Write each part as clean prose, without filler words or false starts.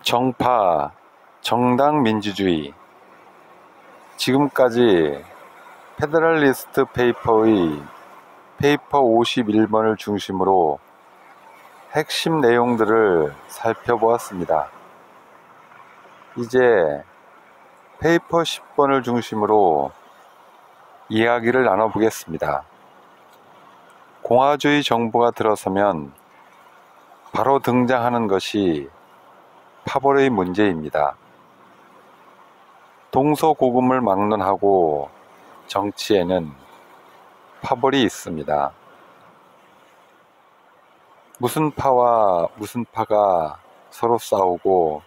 정파, 정당 민주주의. 지금까지 페더럴리스트 페이퍼의 페이퍼 51번을 중심으로 핵심 내용들을 살펴보았습니다. 이제 페이퍼 10번을 중심으로 이야기를 나눠보겠습니다. 공화주의 정부가 들어서면 바로 등장하는 것이 파벌의 문제입니다. 동서고금을 막론하고 정치에는 파벌이 있습니다. 무슨 파와 무슨 파가 서로 싸우고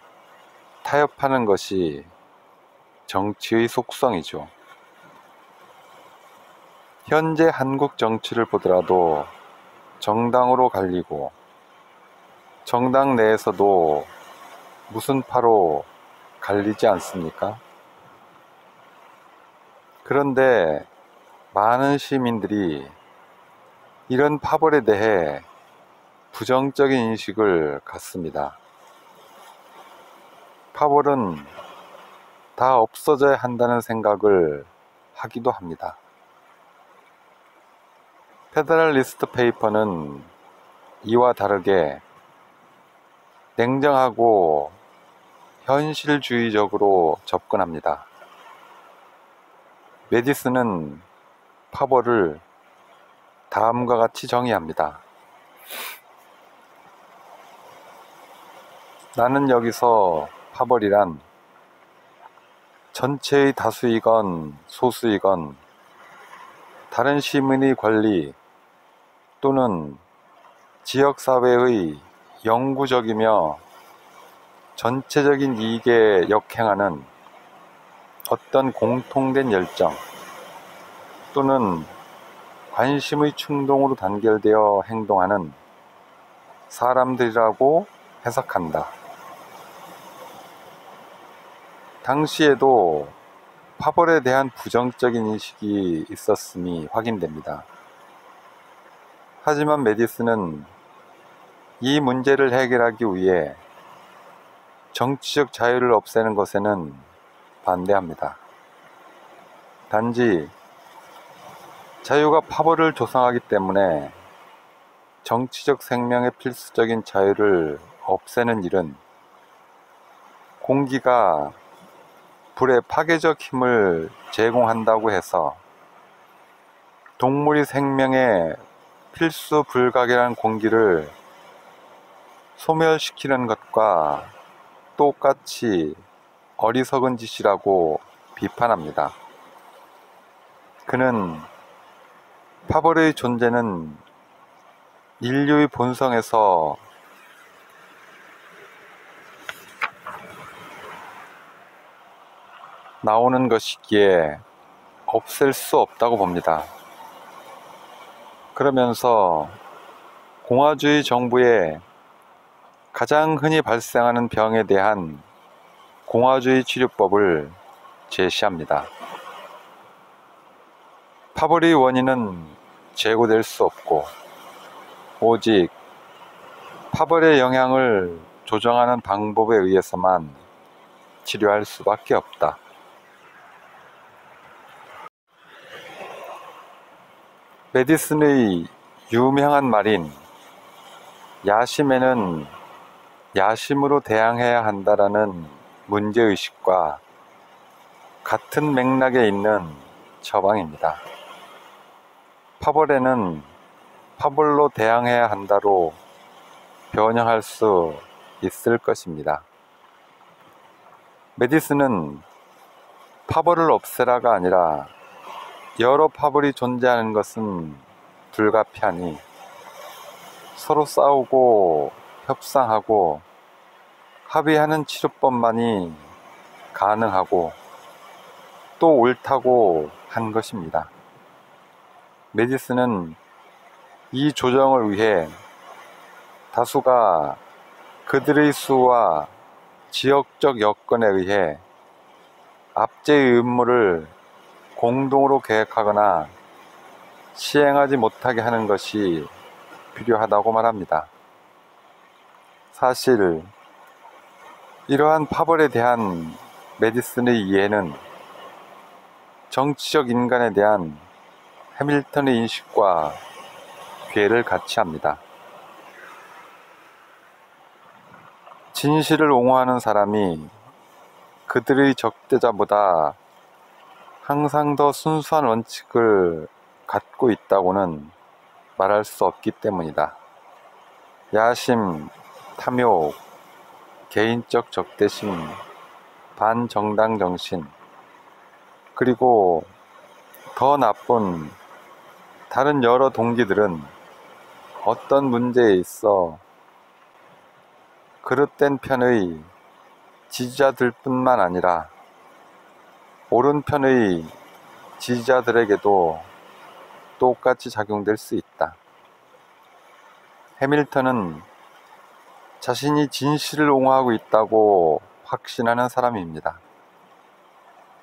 타협하는 것이 정치의 속성이죠. 현재 한국 정치를 보더라도 정당으로 갈리고 정당 내에서도 무슨 파로 갈리지 않습니까? 그런데 많은 시민들이 이런 파벌에 대해 부정적인 인식을 갖습니다. 파벌은 다 없어져야 한다는 생각을 하기도 합니다. 페더럴리스트 페이퍼는 이와 다르게 냉정하고 현실주의적으로 접근합니다. 메디슨은 파벌을 다음과 같이 정의합니다. 나는 여기서 파벌이란 전체의 다수이건 소수이건 다른 시민의 권리 또는 지역사회의 영구적이며 전체적인 이익에 역행하는 어떤 공통된 열정 또는 관심의 충동으로 단결되어 행동하는 사람들이라고 해석한다. 당시에도 파벌에 대한 부정적인 인식이 있었음이 확인됩니다. 하지만 메디슨은 이 문제를 해결하기 위해 정치적 자유를 없애는 것에는 반대합니다. 단지 자유가 파벌을 조성하기 때문에 정치적 생명의 필수적인 자유를 없애는 일은 공기가 불에 파괴적 힘을 제공한다고 해서 동물이 생명에 필수 불가결한 공기를 소멸시키는 것과 똑같이 어리석은 짓이라고 비판합니다. 그는 파벌의 존재는 인류의 본성에서 나오는 것이기에 없앨 수 없다고 봅니다. 그러면서 공화주의 정부의 가장 흔히 발생하는 병에 대한 공화주의 치료법을 제시합니다. 파벌의 원인은 제고될 수 없고 오직 파벌의 영향을 조정하는 방법에 의해서만 치료할 수밖에 없다. 메디슨의 유명한 말인 야심에는 야심으로 대항해야 한다라는 문제의식과 같은 맥락에 있는 처방입니다. 파벌에는 파벌로 대항해야 한다로 변형할 수 있을 것입니다. 메디슨은 파벌을 없애라가 아니라 여러 파벌이 존재하는 것은 불가피하니 서로 싸우고 협상하고 합의하는 치료법만이 가능하고 또 옳다고 한 것입니다. 메디슨은 이 조정을 위해 다수가 그들의 수와 지역적 여건에 의해 압제의 음모를 공동으로 계획하거나 시행하지 못하게 하는 것이 필요하다고 말합니다. 사실 이러한 파벌에 대한 메디슨의 이해는 정치적 인간에 대한 해밀턴의 인식과 괴를 같이 합니다. 진실을 옹호하는 사람이 그들의 적대자보다 항상 더 순수한 원칙을 갖고 있다고는 말할 수 없기 때문이다. 야심, 탐욕, 개인적 적대심, 반정당 정신, 그리고 더 나쁜 다른 여러 동기들은 어떤 문제에 있어 그릇된 편의 지지자들 뿐만 아니라 옳은 편의 지지자들에게도 똑같이 작용될 수 있다. 해밀턴은 자신이 진실을 옹호하고 있다고 확신하는 사람입니다.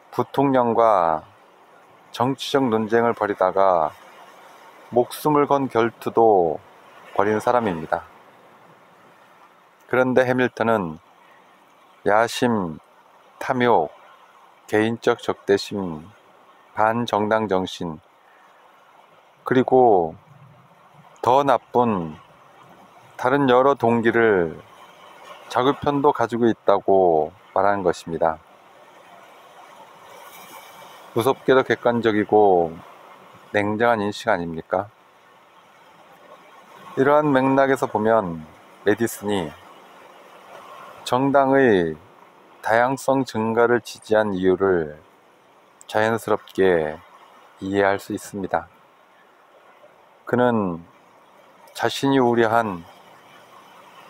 부통령과 정치적 논쟁을 벌이다가 목숨을 건 결투도 벌인 사람입니다. 그런데 해밀턴은 야심, 탐욕, 개인적 적대심, 반정당 정신, 그리고 더 나쁜 다른 여러 동기를 자기 편도 가지고 있다고 말하는 것입니다. 무섭게도 객관적이고 냉정한 인식 아닙니까? 이러한 맥락에서 보면 메디슨이 정당의 다양성 증가를 지지한 이유를 자연스럽게 이해할 수 있습니다. 그는 자신이 우려한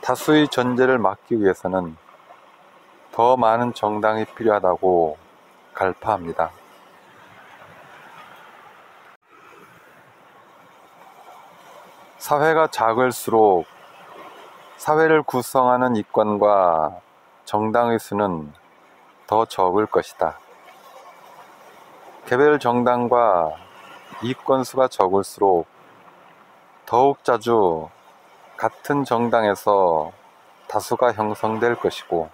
다수의 전제를 막기 위해서는 더 많은 정당이 필요하다고 갈파합니다. 사회가 작을수록 사회를 구성하는 이권과 정당의 수는 더 적을 것이다. 개별 정당과 이권 수가 적을수록 더욱 자주 같은 정당에서 다수가 형성될 것이고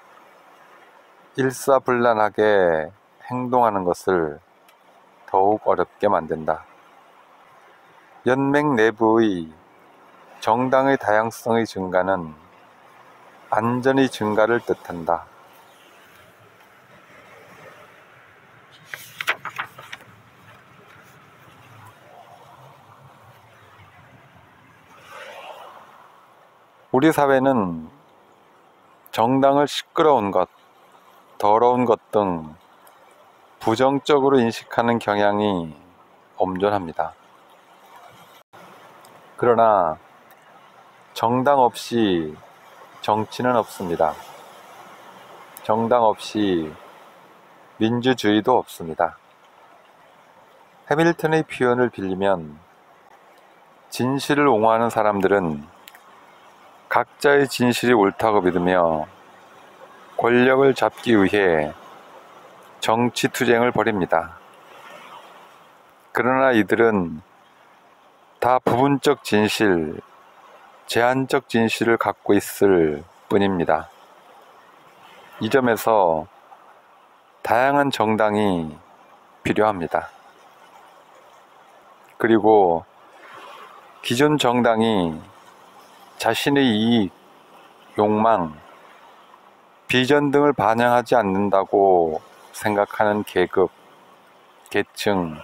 일사불란하게 행동하는 것을 더욱 어렵게 만든다. 연맹 내부의 정당의 다양성의 증가는 안전의 증가를 뜻한다. 우리 사회는 정당을 시끄러운 것, 더러운 것 등 부정적으로 인식하는 경향이 엄존합니다. 그러나 정당 없이 정치는 없습니다. 정당 없이 민주주의도 없습니다. 해밀턴의 표현을 빌리면 진실을 옹호하는 사람들은 각자의 진실이 옳다고 믿으며 권력을 잡기 위해 정치 투쟁을 벌입니다. 그러나 이들은 다 부분적 진실, 제한적 진실을 갖고 있을 뿐입니다. 이 점에서 다양한 정당이 필요합니다. 그리고 기존 정당이 자신의 이익, 욕망, 비전 등을 반영하지 않는다고 생각하는 계급, 계층,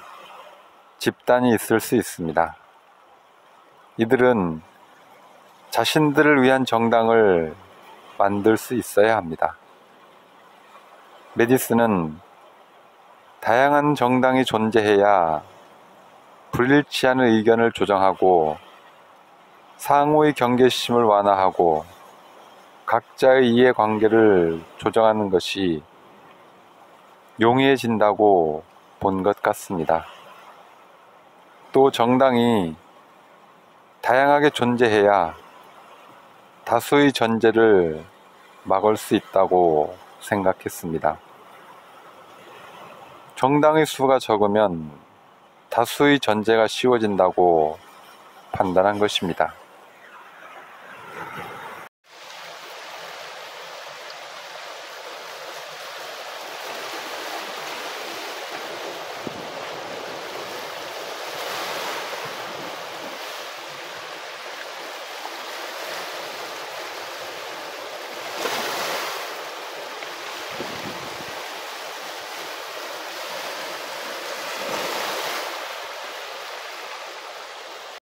집단이 있을 수 있습니다. 이들은 자신들을 위한 정당을 만들 수 있어야 합니다. 메디슨은 다양한 정당이 존재해야 불일치하는 의견을 조정하고 상호의 경계심을 완화하고 각자의 이해관계를 조정하는 것이 용이해진다고 본 것 같습니다. 또 정당이 다양하게 존재해야 다수의 전제를 막을 수 있다고 생각했습니다. 정당의 수가 적으면 다수의 전제가 쉬워진다고 판단한 것입니다.